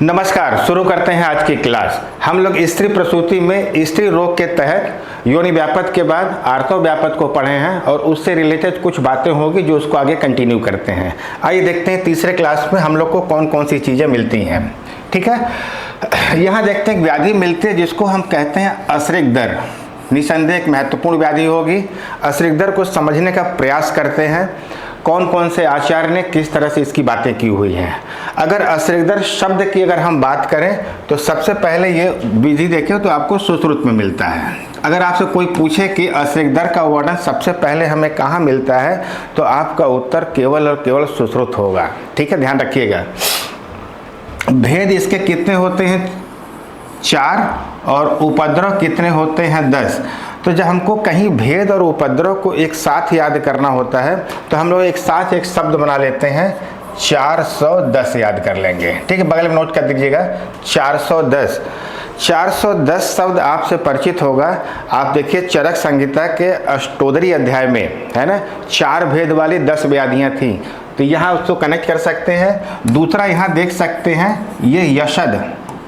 नमस्कार, शुरू करते हैं आज की क्लास। हम लोग स्त्री प्रसूति में स्त्री रोग के तहत योनि व्यापत के बाद आर्तव व्यापत को पढ़े हैं और उससे रिलेटेड कुछ बातें होगी जो उसको आगे कंटिन्यू करते हैं। आइए देखते हैं तीसरे क्लास में हम लोग को कौन कौन सी चीज़ें मिलती हैं। ठीक है, यहाँ देखते हैं व्याधि मिलती है जिसको हम कहते हैं अश्रिक दर। निसंदेह एक महत्वपूर्ण व्याधि होगी। अश्रिक दर को समझने का प्रयास करते हैं कौन कौन से आचार्य ने किस तरह से इसकी बातें की हुई हैं। अगर अश्रिक दर शब्द की अगर हम बात करें तो सबसे पहले ये विधि देखें तो आपको सुश्रुत में मिलता है। अगर आपसे कोई पूछे कि अश्रिक दर का वर्णन सबसे पहले हमें कहाँ मिलता है तो आपका उत्तर केवल और केवल सुश्रुत होगा। ठीक है, ध्यान रखिएगा। भेद इसके कितने होते हैं? 4 और उपद्रव कितने होते हैं? 10। तो जब हमको कहीं भेद और उपद्रव को एक साथ याद करना होता है तो हम लोग एक साथ एक शब्द बना लेते हैं, 410 याद कर लेंगे। ठीक है, बगल में नोट कर दीजिएगा 410। 410 शब्द आपसे परिचित होगा। आप देखिए चरक संहिता के अष्टोदरी अध्याय में है ना, 4 भेद वाली 10 व्याधियां थी, तो यहाँ उसको कनेक्ट कर सकते हैं। दूसरा यहाँ देख सकते हैं ये यशद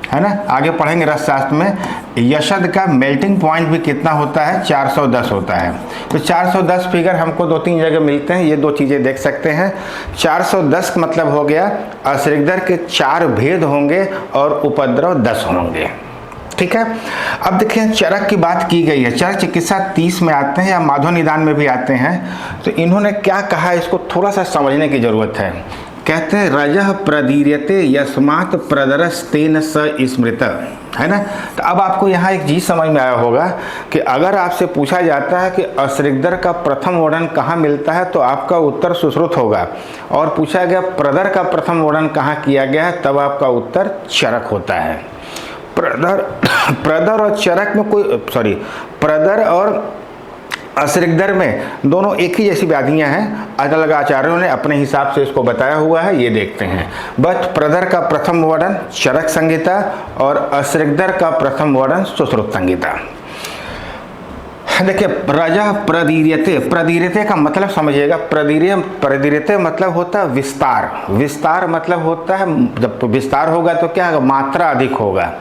है ना, आगे पढ़ेंगे रसशास्त्र में। यशद का मेल्टिंग पॉइंट भी कितना होता है? 410 होता है। तो 410 फिगर हमको 2-3 जगह मिलते हैं, ये 2 चीज़ें देख सकते हैं। 410 का मतलब हो गया अश्रिक दर के 4 भेद होंगे और उपद्रव 10 होंगे। ठीक है, अब देखिए चरक की बात की गई है। चरक चिकित्सा 30 में आते हैं या माधव निदान में भी आते हैं। तो इन्होंने क्या कहा इसको थोड़ा सा समझने की जरूरत है। कहते हैं रजः प्रदीर्यते यस्मात् प्रदरस्तेन स स्मृत, है ना। तो अब आपको यहाँ एक चीज समझ में आया होगा कि अगर आपसे पूछा जाता है कि अश्रिक दर का प्रथम वर्णन कहाँ मिलता है तो आपका उत्तर सुश्रुत होगा, और पूछा गया प्रदर का प्रथम वर्णन कहाँ किया गया है तब आपका उत्तर चरक होता है। प्रदर और चरक में प्रदर और अश्रिक दर में दोनों एक ही जैसी व्याधियां हैं। अलग अलग आचार्यों ने अपने हिसाब से इसको बताया हुआ है, ये देखते हैं। बट प्रदर का प्रथम वर्णन चरक संहिता और अश्रिक दर का प्रथम वर्णन सुश्रुत संहिता। देखिए रजः प्रदीर्यते, प्रदीर्यते का मतलब समझिएगा। प्रदीर्यते मतलब होता है विस्तार। विस्तार मतलब होता है जब विस्तार होगा तो क्या होगा? मात्रा अधिक होगा।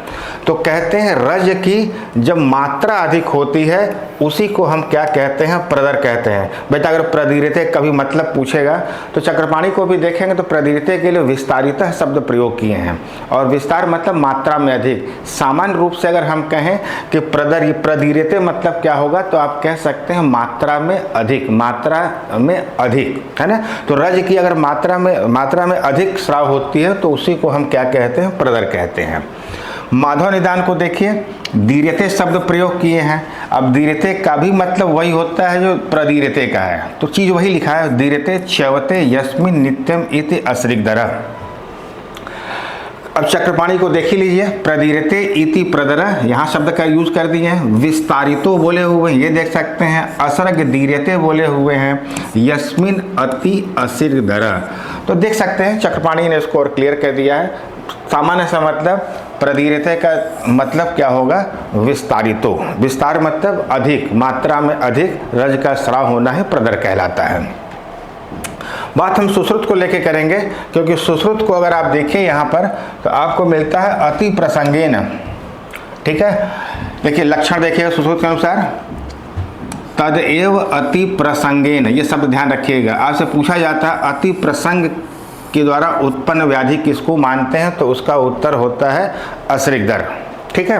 तो कहते हैं रज की जब मात्रा अधिक होती है उसी को हम क्या कहते हैं? प्रदर कहते हैं। बेटा अगर प्रदीर्यते कभी मतलब पूछेगा तो चक्रपाणी को भी देखेंगे तो प्रदीर्यते के लिए विस्तारितः शब्द प्रयोग किए हैं, और विस्तार मतलब मात्रा में अधिक। सामान्य रूप से अगर हम कहें कि प्रदीर्यते मतलब क्या होगा तो आप कह सकते हैं मात्रा में अधिक, मात्रा में अधिक, है ना। तो रज की अगर मात्रा में अधिक स्राव होती है तो उसी को हम क्या कहते हैं? प्रदर कहते हैं। माधव निदान को देखिए, दीर्यते शब्द प्रयोग किए हैं। अब दीर्यते का भी मतलब वही होता है जो प्रदीर्यते का है, तो चीज वही लिखा है, दीर्यते च्यवते यस्मिन् नित्यम इति अश्रिक दर। अब चक्रपाणी को देख ही लीजिए, प्रदीर्यते इति प्रदर, यहाँ शब्द का यूज कर दिए हैं। विस्तारितो बोले हुए हैं, ये देख सकते हैं। असर्ग दीर्यते बोले हुए हैं, यस्मिन् अति अश्रिक दर। तो देख सकते हैं चक्रपाणी ने इसको और क्लियर कर दिया है। सामान्य सा मतलब प्रदीर्यते का मतलब क्या होगा? विस्तारितो। विस्तार मतलब अधिक, मात्रा में अधिक, रज का स्राव होना है प्रदर कहलाता है। बात हम सुश्रुत को लेके करेंगे, क्योंकि सुश्रुत को अगर आप देखें यहाँ पर तो आपको मिलता है अति प्रसंगेन। ठीक है, देखिए लक्षण देखिएगा सुश्रुत के अनुसार, तदेव अति प्रसंगेन, ये शब्द ध्यान रखिएगा। आपसे पूछा जाता है अति प्रसंग के द्वारा उत्पन्न व्याधि किसको मानते हैं तो उसका उत्तर होता है अश्रिक दर। ठीक है,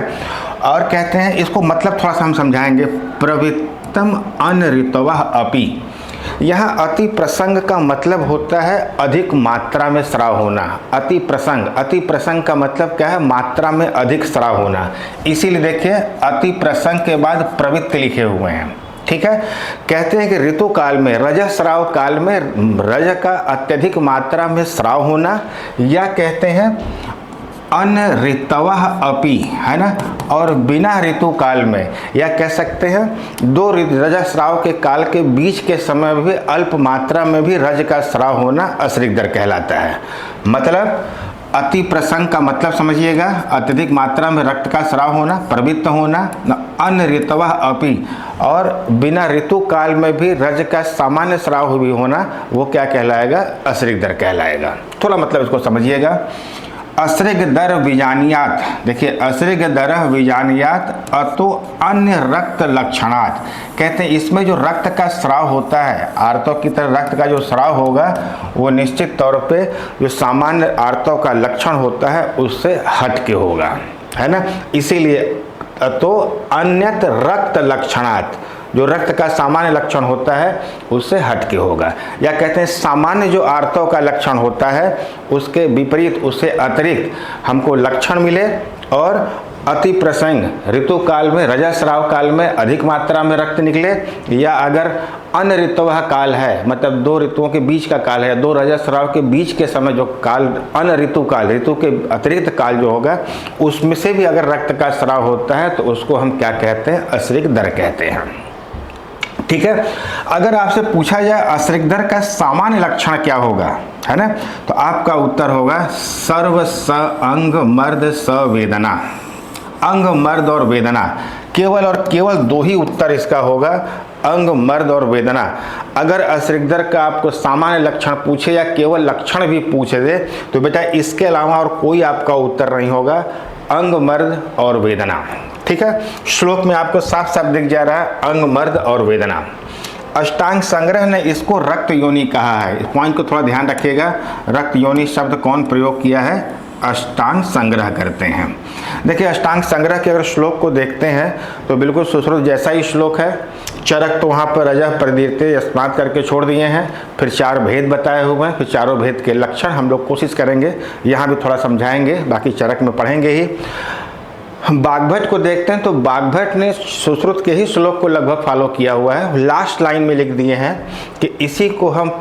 और कहते हैं इसको मतलब थोड़ा सा हम समझाएंगे, प्रवृत्तम अनऋतवः अपि। यहाँ अति प्रसंग का मतलब होता है अधिक मात्रा में स्राव होना। अति प्रसंग का मतलब क्या है? मात्रा में अधिक स्राव होना। इसीलिए देखिए अति प्रसंग के बाद प्रवृत्ति लिखे हुए हैं। ठीक है, कहते हैं कि ऋतु काल में, रजः स्राव काल में रज का अत्यधिक मात्रा में स्राव होना, या कहते हैं अनऋतवः अपि, है ना, और बिना ऋतु काल में, या कह सकते हैं 2 रज स्राव के काल के बीच के समय में भी अल्प मात्रा में भी रज का स्राव होना अश्रिक दर कहलाता है। मतलब अति प्रसंग का मतलब समझिएगा, अत्यधिक मात्रा में रक्त का स्राव होना, प्रवृत्त होना, अनऋतवः अपि, और बिना ऋतु काल में भी रज का सामान्य स्राव भी होना, वो क्या कहलाएगा? अश्रिक दर कहलाएगा। थोड़ा मतलब इसको समझिएगा। असृग दर विजानियात, देखिए असृग दर विजानियात अतो अन्य रक्त लक्षणात, कहते हैं इसमें जो रक्त का स्राव होता है, आर्तों की तरह रक्त का जो स्राव होगा वो निश्चित तौर पे जो सामान्य आर्तों का लक्षण होता है उससे हट के होगा, है ना। इसीलिए तो अन्यत रक्त लक्षणात, जो रक्त का सामान्य लक्षण होता है उससे हटके होगा, या कहते हैं सामान्य जो आर्तों का लक्षण होता है उसके विपरीत, उससे अतिरिक्त हमको लक्षण मिले और अति प्रसंग ऋतुकाल में, रजस्राव काल में अधिक मात्रा में रक्त निकले, या अगर अन्य ऋतुवह काल है, मतलब दो ऋतुओं के बीच का काल है, दो रजस्राव के बीच के समय जो काल, अन्य ऋतु काल, ऋतु के अतिरिक्त काल जो होगा उसमें से भी अगर रक्त का स्राव होता है तो उसको हम क्या कहते हैं, असृग दर कहते हैं। ठीक है, अगर आपसे पूछा जाए असृग दर का सामान्य लक्षण क्या होगा, है ना, तो आपका उत्तर होगा सर्व स अंग मर्द स वेदना, अंग मर्द और वेदना, केवल और केवल दो ही उत्तर इसका होगा, अंग मर्द और वेदना। अगर असृग दर का आपको सामान्य लक्षण पूछे या केवल लक्षण भी पूछ दे तो बेटा इसके अलावा और कोई आपका उत्तर नहीं होगा, अंग मर्द और वेदना। ठीक है, श्लोक में आपको साफ साफ दिख जा रहा है अंग मर्द और वेदना। अष्टांग संग्रह ने इसको रक्त योनि कहा है, इस पॉइंट को थोड़ा ध्यान रखिएगा, रक्त योनि शब्द कौन प्रयोग किया है, अष्टांग संग्रह करते हैं। देखिए अष्टांग संग्रह के अगर श्लोक को देखते हैं तो बिल्कुल सुश्रुत जैसा ही श्लोक है, चरक तो वहाँ पर रजः प्रदीप्ते यस्मात् करके छोड़ दिए हैं, फिर चार भेद बताए हुए हैं, फिर चारों भेद के लक्षण हम लोग कोशिश करेंगे यहाँ भी थोड़ा समझाएंगे, बाकी चरक में पढ़ेंगे ही। बागभट को देखते हैं तो बागभट ने सुश्रुत के ही श्लोक को लगभग फॉलो किया हुआ है, लास्ट लाइन में लिख दिए हैं कि इसी को हम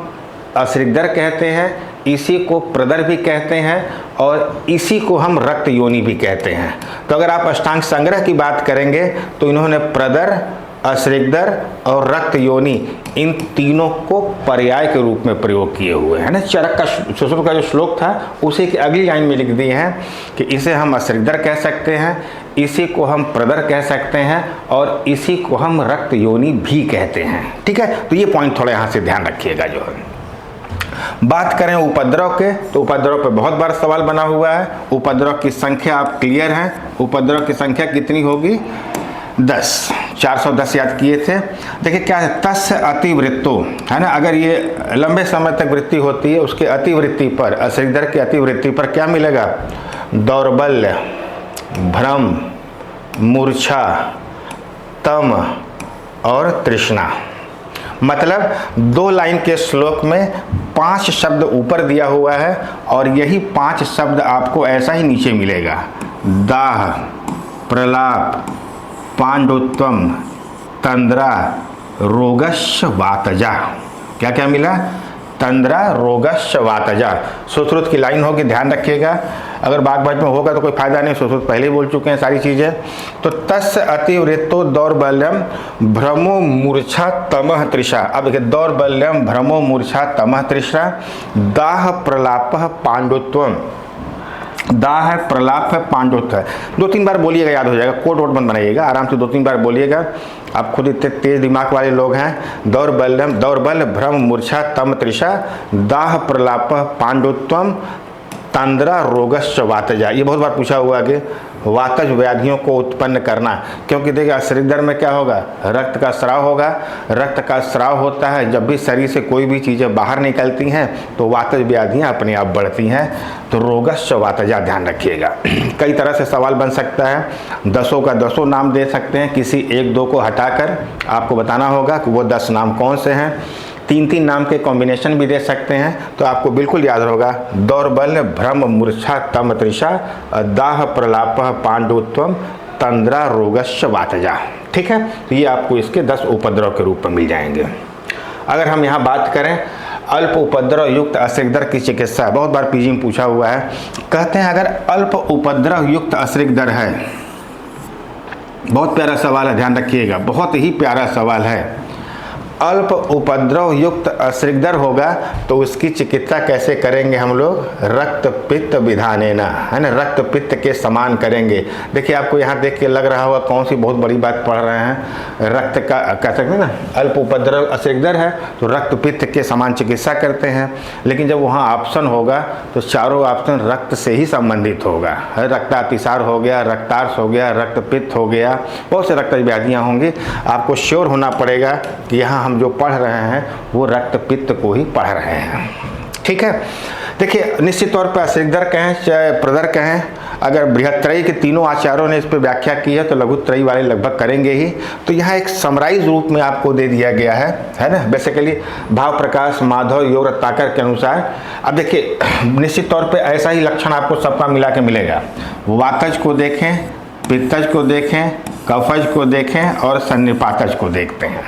असृग दर कहते हैं, इसी को प्रदर भी कहते हैं और इसी को हम रक्त योनि भी कहते हैं। तो अगर आप अष्टांग संग्रह की बात करेंगे तो इन्होंने प्रदर, असृग दर और रक्त योनि इन तीनों को पर्याय के रूप में प्रयोग किए हुए हैं ना। चरक का सुश्रुत का जो श्लोक था उसी की अगली लाइन में लिख दिए हैं कि इसे हम असृग दर कह सकते हैं, इसी को हम प्रदर कह सकते हैं और इसी को हम रक्त योनि भी कहते हैं। ठीक है, तो ये पॉइंट थोड़ा यहाँ से ध्यान रखिएगा। जो है बात करें उपद्रव के तो उपद्रव पे बहुत बार सवाल बना हुआ है, उपद्रव की संख्या आप क्लियर हैं, उपद्रव की संख्या कितनी होगी, 10, 410 याद किए थे। देखिए क्या है, तस्य अतिवृत्तो, है ना, अगर ये लंबे समय तक वृत्ति होती है उसके अतिवृत्ति पर, असृग दर की अतिवृत्ति पर क्या मिलेगा, दौर्बल्य, भ्रम, मूर्छा, तम और तृष्णा। मतलब 2 लाइन के श्लोक में 5 शब्द ऊपर दिया हुआ है और यही 5 शब्द आपको ऐसा ही नीचे मिलेगा, दाह, प्रलाप, पांडुत्वम, तंद्रा, रोगश्च वातजा। क्या क्या मिला, तंद्रा, रोगश्च वातजा। सुश्रुत की लाइन होगी, ध्यान रखिएगा, अगर बागभट में होगा तो कोई फायदा नहीं, सुश्रुत पहले ही बोल चुके हैं सारी चीजें। तो तस्य अतिवृत्तो दौर्बल्यम भ्रमो मूर्छा तमः तृषा। अब देखिए दौर्बल्यम भ्रमो मूर्छा तमः तृषा, दाह प्रलाप पांडुत्वम, दाह है, प्रलाप है, पांडुत्व है। 2-3 बार बोलिएगा, याद हो जाएगा, कोट वोट मत बनाइएगा, आराम से 2-3 बार बोलिएगा, आप खुद इतने तेज दिमाग वाले लोग हैं। दौर्बल्यम, दौर्बल, भ्रम, मूर्छा, तम, तृषा, दाह, प्रलाप, पांडुत्वम, तंद्रा, रोगश्च वातजा। ये बहुत बार पूछा हुआ कि वातज व्याधियों को उत्पन्न करना, क्योंकि देखिए असृग दर में क्या होगा, रक्त का स्राव होगा, रक्त का स्राव होता है जब भी शरीर से कोई भी चीज़ें बाहर निकलती हैं तो वातज व्याधियाँ अपने आप बढ़ती हैं। तो रोगश्च वातजा ध्यान रखिएगा। कई तरह से सवाल बन सकता है, 10 का 10 नाम दे सकते हैं, किसी 1-2 को हटाकर आपको बताना होगा कि वो 10 नाम कौन से हैं। 3-3 नाम के कॉम्बिनेशन भी दे सकते हैं, तो आपको बिल्कुल याद होगा, दौर्बल्य, भ्रम, मूर्छा, तम, तृषा, दाह, प्रलाप, पांडुत्वम, तंद्रा, रोगश्च वातजा। ठीक है, तो ये आपको इसके 10 उपद्रव के रूप में मिल जाएंगे। अगर हम यहाँ बात करें अल्प उपद्रव युक्त असृग दर की चिकित्सा, बहुत बार पीजी में पूछा हुआ है, कहते हैं अगर अल्प उपद्रव युक्त असृग दर है, बहुत प्यारा सवाल है, ध्यान रखिएगा, बहुत ही प्यारा सवाल है। अल्प उपद्रव युक्त अश्रिगदर होगा तो उसकी चिकित्सा कैसे करेंगे हम लोग? रक्त पित्त विधानेना, है ना, रक्त पित्त के समान करेंगे। देखिए आपको यहाँ देख के लग रहा होगा कौन सी बहुत बड़ी बात पढ़ रहे हैं। रक्त का कह सकते हैं ना, अल्प उपद्रव अश्रिगदर है तो रक्त पित्त के समान चिकित्सा करते हैं। लेकिन जब वहाँ ऑप्शन होगा तो चारों ऑप्शन रक्त से ही संबंधित होगा। रक्तातिसार हो गया, रक्तार्स हो गया, रक्त पित्त हो गया, बहुत से रक्त व्याधियाँ होंगी। आपको श्योर होना पड़ेगा कि यहाँ हम जो पढ़ रहे हैं वो रक्त पित्त को ही पढ़ रहे हैं। ठीक है, देखिए निश्चित तौर पर अश्रिगदर कहें चाहे प्रदर कहें, अगर बृहत्त्रयी के तीनों आचार्यों ने इस पर व्याख्या की है तो लघुत्रयी वाले लगभग करेंगे ही। तो यहाँ एक समराइज रूप में आपको दे दिया गया है ना, बेसिकली भाव प्रकाश माधव योग रत्नाकर के अनुसार। अब देखिए निश्चित तौर पे ऐसा ही लक्षण आपको सबका मिला के मिलेगा। वातज को देखें, पित्तज को देखें, कफज को देखें और सन्निपातज को देखते हैं।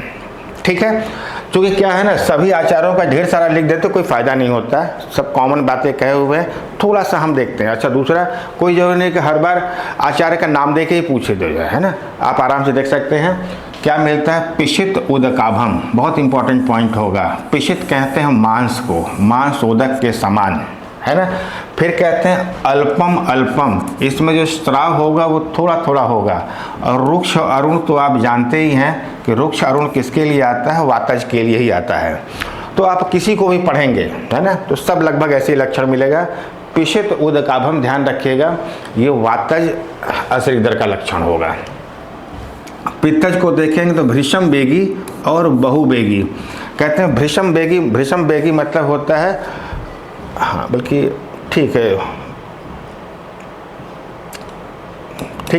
ठीक है, क्योंकि क्या है ना, सभी आचार्यों का ढेर सारा लिख देते तो कोई फायदा नहीं होता, सब कॉमन बातें कहे हुए हैं, थोड़ा सा हम देखते हैं। अच्छा, दूसरा कोई जरूरी नहीं कि हर बार आचार्य का नाम दे के ही पूछे दो जाए, है ना, आप आराम से देख सकते हैं। क्या मिलता है? पिशित उदकाभम, बहुत इंपॉर्टेंट पॉइंट होगा। पिशित कहते हैं मांस को, मांस उदक के समान, है ना। फिर कहते हैं अल्पम अल्पम, इसमें जो स्राव होगा वो थोड़ा थोड़ा होगा। और रुक्ष अरुण तो आप जानते ही हैं कि रुक्ष अरुण किसके लिए आता है? वातज के लिए ही आता है। तो आप किसी को भी पढ़ेंगे, है ना, तो सब लगभग ऐसे ही लक्षण मिलेगा। पिशित उदकाभम ध्यान रखिएगा, ये वातज अश्रिगदर का लक्षण होगा। पित्तज को देखेंगे तो भृशम बेगी और बहुबेगी। कहते हैं भृशम बेगी, भृशम बेगी मतलब होता है, हाँ बल्कि ठीक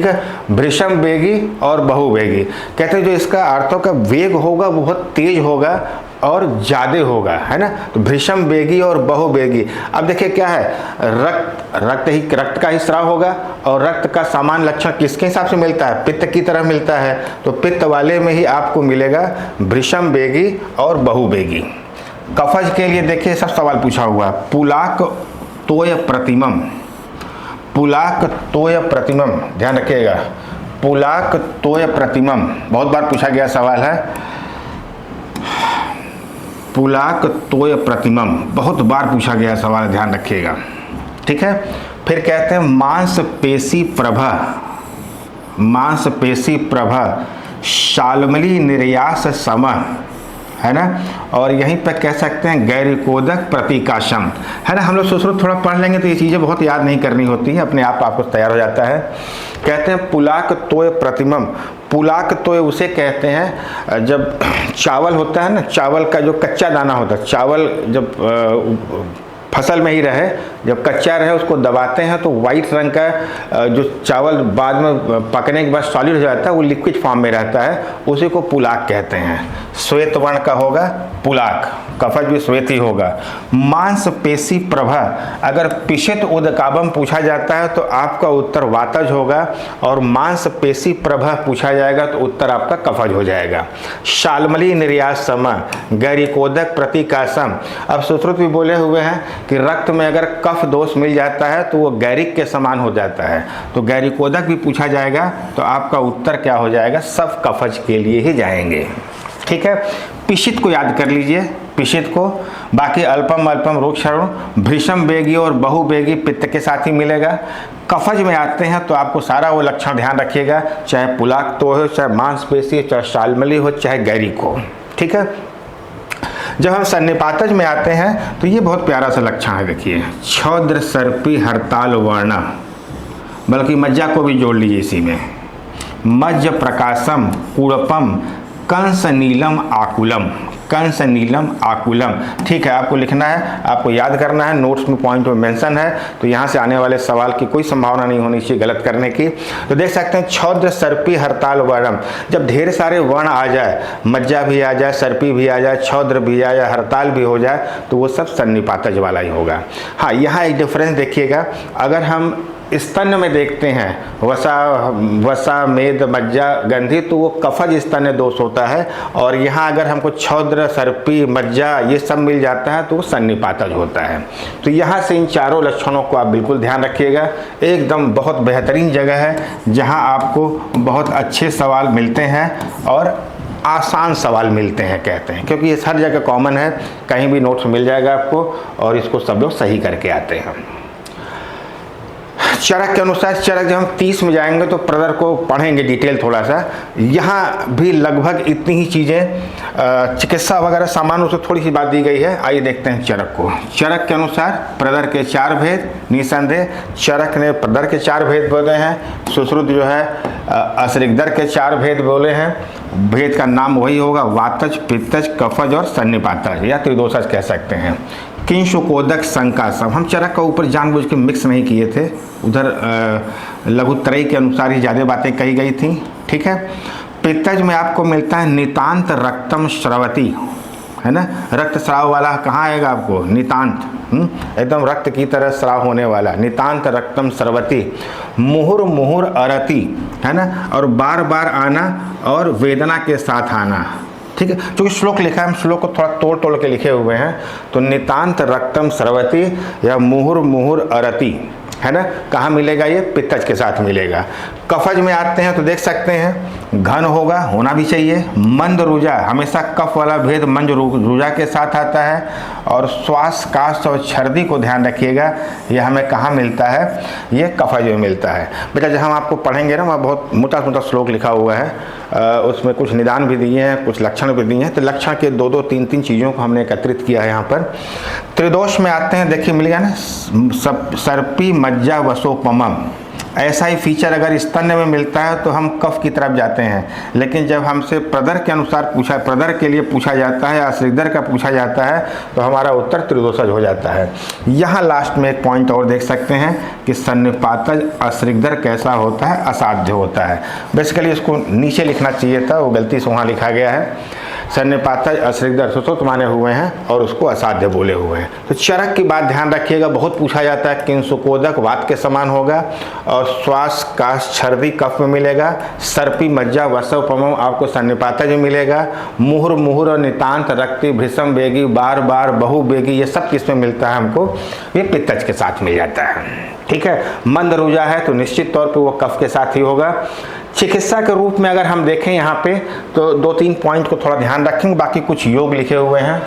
है, भृशम बेगी और बहुवेगी। कहते हैं जो इसका अर्थों का वेग होगा वो बहुत तेज होगा और ज़्यादा होगा, है ना। तो भृशम बेगी और बहुवेगी। अब देखिए क्या है, रक्त का ही स्राव होगा और रक्त का सामान्य लक्षण किसके हिसाब से मिलता है? पित्त की तरह मिलता है। तो पित्त वाले में ही आपको मिलेगा भृशम बेगी और बहुवेगी। कफज के लिए देखिए सब सवाल पूछा हुआ है। पुलाक तोय प्रतिमम, पुलाक तोय प्रतिमम, ध्यान रखिएगा, पुलाक तोय प्रतिमम बहुत बार पूछा गया सवाल है। पुलाक तोय प्रतिमम बहुत बार पूछा गया सवाल है, ध्यान रखिएगा। ठीक है, फिर कहते हैं मांसपेशी प्रभा, मांसपेशी प्रभा शाल्मली निर्यास समः, है ना। और यहीं पर कह सकते हैं गैरिकोदक प्रतीकाशम, है ना। हम लोग सुश्रुत थोड़ा पढ़ लेंगे तो ये चीज़ें बहुत याद नहीं करनी होती है, अपने आप आपको तैयार हो जाता है। कहते हैं पुलाक तोय प्रतिमम, पुलाक तोय उसे कहते हैं जब चावल होता है ना, चावल का जो कच्चा दाना होता है, चावल जब फसल में ही रहे, जब कच्चा रहे उसको दबाते हैं तो वाइट रंग का जो चावल बाद में पकने के बाद सॉलिड हो जाता है वो लिक्विड फॉर्म में रहता है, उसी को पुलाक कहते हैं। श्वेत वर्ण का होगा पुलाक, कफज भी श्वेत ही होगा। मांसपेशी प्रभा, अगर पिशित उदकाभम पूछा जाता है तो आपका उत्तर वातज होगा, और मांसपेशी प्रभा पूछा जाएगा तो उत्तर आपका कफज हो जाएगा। शाल्मली निर्यास सम गैरिकोदक प्रतीकासम, अब सुश्रुत भी बोले हुए हैं कि रक्त में अगर कफ दोष मिल जाता है तो वो गैरिक के समान हो जाता है, तो गैरिकोदक भी पूछा जाएगा तो आपका उत्तर क्या हो जाएगा? सब कफज के लिए ही जाएंगे। ठीक है, पिशित को याद कर लीजिए, पिशित को। बाकी अल्पम अल्पम रुक्षण भृशम बेगी और बहुबेगी पित्त के साथ ही मिलेगा। कफज में आते हैं तो आपको सारा वो लक्षण ध्यान रखिएगा, चाहे पुलाक तो हो, चाहे मांसपेशी, चाहे शाल्मली हो, चाहे गैरिक हो। ठीक है, जब हम सन्निपातज में आते हैं तो ये बहुत प्यारा सा लक्षण है, देखिए छौद्र सर्पी हड़ताल वर्ण, बल्कि मज्जा को भी जोड़ लीजिए इसी में। मज्ज प्रकाशम कुड़पम कंस नीलम आकुलम, कंस नीलम आकुलम। ठीक है, आपको लिखना है, आपको याद करना है, नोट्स में पॉइंट में मेंशन है, तो यहाँ से आने वाले सवाल की कोई संभावना नहीं होनी चाहिए गलत करने की। तो देख सकते हैं छौद्र सर्पी हड़ताल वर्णम, जब ढेर सारे वर्ण आ जाए, मज्जा भी आ जाए, सर्पी भी आ जाए, छौद्र भी आ जाए, हड़ताल भी हो जाए, तो वो सब सन्निपातज वाला ही होगा। हाँ, यहाँ एक डिफरेंस देखिएगा, अगर हम स्तन में देखते हैं वसा मेद मज्जा गंधी, तो वो कफज स्तन दोष होता है, और यहाँ अगर हमको छौद्र सर्पी मज्जा ये सब मिल जाता है तो वो सन्निपातज होता है। तो यहाँ से इन चारों लक्षणों को आप बिल्कुल ध्यान रखिएगा, एकदम बहुत बेहतरीन जगह है जहाँ आपको बहुत अच्छे सवाल मिलते हैं और आसान सवाल मिलते हैं कहते हैं, क्योंकि ये हर जगह कॉमन है, कहीं भी नोट्स मिल जाएगा आपको और इसको सब लोग सही करके आते हैं। चरक के अनुसार, चरक जब हम 30 में जाएंगे तो प्रदर को पढ़ेंगे डिटेल थोड़ा सा। यहाँ भी लगभग इतनी ही चीज़ें, चिकित्सा वगैरह सामान्य से थोड़ी सी बात दी गई है। आइए देखते हैं चरक को। चरक के अनुसार प्रदर के 4 भेद, निसंदेह चरक ने प्रदर के 4 भेद बोले हैं। सुश्रुत जो है अश्रिगदर के 4 भेद बोले हैं। भेद का नाम वही होगा, वातज, पित्तज, कफज और सन्निपातज या त्रिदोषज कह सकते हैं। किंशुकोदक संकासम, हम चरक का ऊपर जानबूझ के मिक्स नहीं किए थे, उधर लघुत्रयी के अनुसार ही ज़्यादा बातें कही गई थी, ठीक है। पित्तज में आपको मिलता है नितांत रक्तम स्रवती, है ना, रक्त स्राव वाला कहाँ आएगा आपको, नितांत, एकदम रक्त की तरह स्राव होने वाला, नितांत रक्तम स्रवती। मुहुर मुहुर अरति, है ना, और बार बार आना और वेदना के साथ आना, ठीक है। क्योंकि श्लोक लिखा है, हम श्लोक को थोड़ा तोड़ तोड़ के लिखे हुए हैं। तो नितांत रक्तम स्रवती या मुहुर मुहुर अरति, है ना, कहाँ मिलेगा ये, पित्तज के साथ मिलेगा। कफज में आते हैं तो देख सकते हैं घन होगा, होना भी चाहिए। मंद रुजा, हमेशा कफ वाला भेद मंद रुजा के साथ आता है। और श्वास, काश और छर्दी को ध्यान रखिएगा, यह हमें कहाँ मिलता है, ये कफज में मिलता है। बेटा जब हम आपको पढ़ेंगे ना, वहाँ बहुत मोटा मोटा श्लोक लिखा हुआ है, उसमें कुछ निदान भी दिए हैं, कुछ लक्षण भी दिए हैं। तो लक्षण के 2-2, 3-3 चीज़ों को हमने एकत्रित किया है यहाँ पर। त्रिदोष में आते हैं, देखिए मिल गया ना, सर्पी मज्जा वसोपमम, ऐसा ही फीचर अगर स्तन्य में मिलता है तो हम कफ की तरफ जाते हैं। लेकिन जब हमसे प्रदर के अनुसार पूछा, प्रदर के लिए पूछा जाता है, अश्रिगदर का पूछा जाता है, तो हमारा उत्तर त्रिदोषज हो जाता है। यहाँ लास्ट में एक पॉइंट और देख सकते हैं कि सन्निपातज अश्रिगदर कैसा होता है, असाध्य होता है। बेसिकली इसको नीचे लिखना चाहिए था, वो गलती से वहाँ लिखा गया है। सन्निपातज अश्रिगदर सुश्रुत माने हुए हैं और उसको असाध्य बोले हुए हैं। तो चरक की बात ध्यान रखिएगा, बहुत पूछा जाता है। किंशुकोदक वात के समान होगा और श्वास, काश, छर्दी कफ में मिलेगा। सर्पी मज्जा वसोपमम आपको सन्निपातज में मिलेगा। मुहुर मुहुर और नितांत रक्ति, भृशम वेगी, बार बार, बहु वेगी, ये सब किस में मिलता है हमको, ये पित्तज के साथ मिल जाता है, ठीक है। मंद रुजा है तो निश्चित तौर पे वो कफ के साथ ही होगा। चिकित्सा के रूप में अगर हम देखें यहाँ पे तो 2-3 पॉइंट को थोड़ा ध्यान रखेंगे, बाकी कुछ योग लिखे हुए हैं।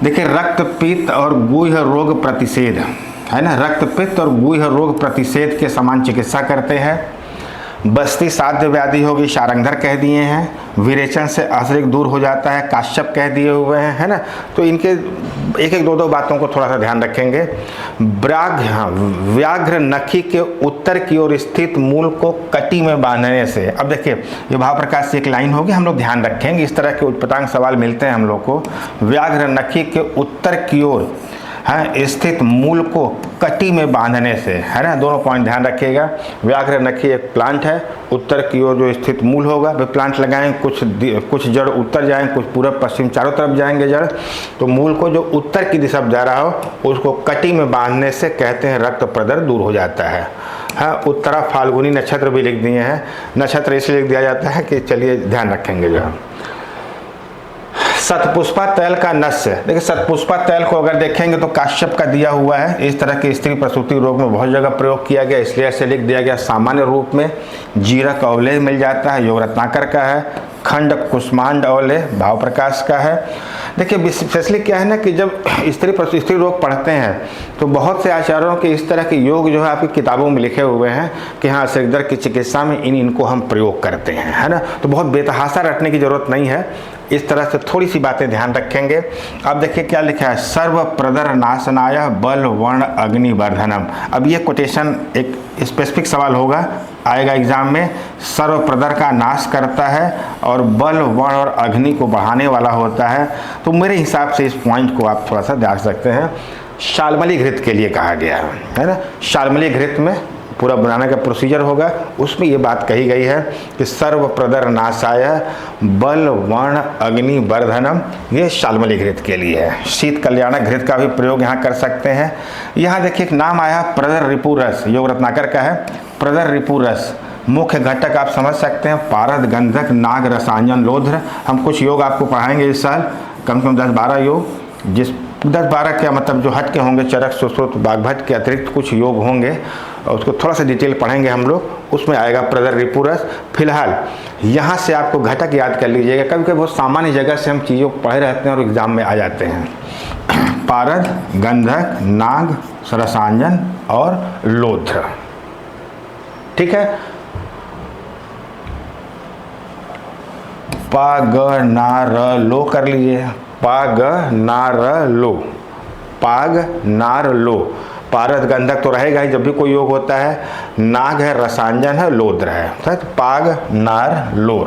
देखिए रक्त पित्त और गुह्य रोग प्रतिषेध, है ना, रक्त पित्त और गुह्य रोग प्रतिषेध के समान चिकित्सा करते हैं। बस्ती साध्य व्याधि होगी, शारंगधर कह दिए हैं। विरेचन से अश्रिग दूर हो जाता है, काश्यप कह दिए हुए हैं, है ना। तो इनके 1-1, 2-2 बातों को थोड़ा सा ध्यान रखेंगे। व्याघ्र नखी के उत्तर की ओर स्थित मूल को कटी में बांधने से, अब देखिए ये भाव प्रकाश से एक लाइन होगी, हम लोग ध्यान रखेंगे, इस तरह के उच्चपटांग सवाल मिलते हैं हम लोग को। व्याघ्र नखी के उत्तर की ओर है स्थित मूल को कटी में बांधने से, है ना, दोनों पॉइंट ध्यान रखिएगा। व्याघ्र नखी एक प्लांट है, उत्तर की ओर जो स्थित मूल होगा, वे प्लांट लगाएं, कुछ जड़ उत्तर जाएं, कुछ पूर्व पश्चिम चारों तरफ जाएंगे जड़। तो मूल को जो उत्तर की दिशा जा रहा हो उसको कटी में बांधने से कहते हैं रक्त प्रदर दूर हो जाता है। हाँ, उत्तरा फाल्गुनी नक्षत्र भी लिख दिए हैं, नक्षत्र इसलिए लिख दिया जाता है कि चलिए ध्यान रखेंगे जो है। सतपुष्पा तैल का नस्य, देखिए सतपुष्पा तैल को अगर देखेंगे तो काश्यप का दिया हुआ है। इस तरह के स्त्री प्रसूति रोग में बहुत जगह प्रयोग किया गया, इसलिए ऐसे लिख दिया गया। सामान्य रूप में जीरक अवलेह मिल जाता है, योग रत्नाकर का है। खंड कुष्मांड अवलेह भाव प्रकाश का है। देखिए स्पेशली क्या है ना कि जब स्त्री रोग पढ़ते हैं तो बहुत से आचार्यों के इस तरह के योग जो है आपकी किताबों में लिखे हुए हैं कि हाँ अश्रिगदर की चिकित्सा में इनको हम प्रयोग करते हैं, है ना। तो बहुत बेतहासा रटने की जरूरत नहीं है, इस तरह से थोड़ी सी बातें ध्यान रखेंगे। अब देखिए क्या लिखा है, सर्व प्रदर नाशनाय बल वर्ण अग्निवर्धनम। अब ये कोटेशन एक स्पेसिफिक सवाल होगा, आएगा एग्जाम में। सर्व प्रदर का नाश करता है और बल वर्ण और अग्नि को बढ़ाने वाला होता है। तो मेरे हिसाब से इस पॉइंट को आप थोड़ा सा ध्यान सकते हैं। शाल्मली घृत के लिए कहा गया है ना, शाल्मली घृत में पूरा बनाने का प्रोसीजर होगा, उसमें ये बात कही गई है कि सर्व प्रदर नाशाय बल वर्ण अग्नि वर्धनम, ये शाल्मली घृत के लिए है। शीत कल्याणक घृत का भी प्रयोग यहाँ कर सकते हैं। यहाँ देखिए एक नाम आया प्रदर रिपुरस, योग रत्नाकर का है। प्रदर रिपुरस मुख्य घटक आप समझ सकते हैं, पारद गंधक नाग रसायन लोध्र। हम कुछ योग आपको पढ़ाएंगे इस साल, कम से कम 10-12 योग, जिस 10-12 क्या मतलब जो हट के होंगे, चरक, सुश्रुत, वाग्भट के अतिरिक्त कुछ योग होंगे, उसको थोड़ा सा डिटेल पढ़ेंगे हम लोग, उसमें आएगा प्रदर, रिपुरस। फिलहाल यहाँ से आपको घटक याद कर लीजिएगा, कभी कभी बहुत सामान्य जगह से हम चीज़ों को पढ़े रहते हैं और एग्जाम में आ जाते हैं। पारद, गंधक, नाग, रसांजन और लोध्र। ठीक है, पा ग ना र लो कर लीजिए, पा ग ना र लो, पाग नार लो। पारद गंधक तो रहेगा ही जब भी कोई योग होता है, नाग है, रसांजन है, लोद्र है, पाग नार लो।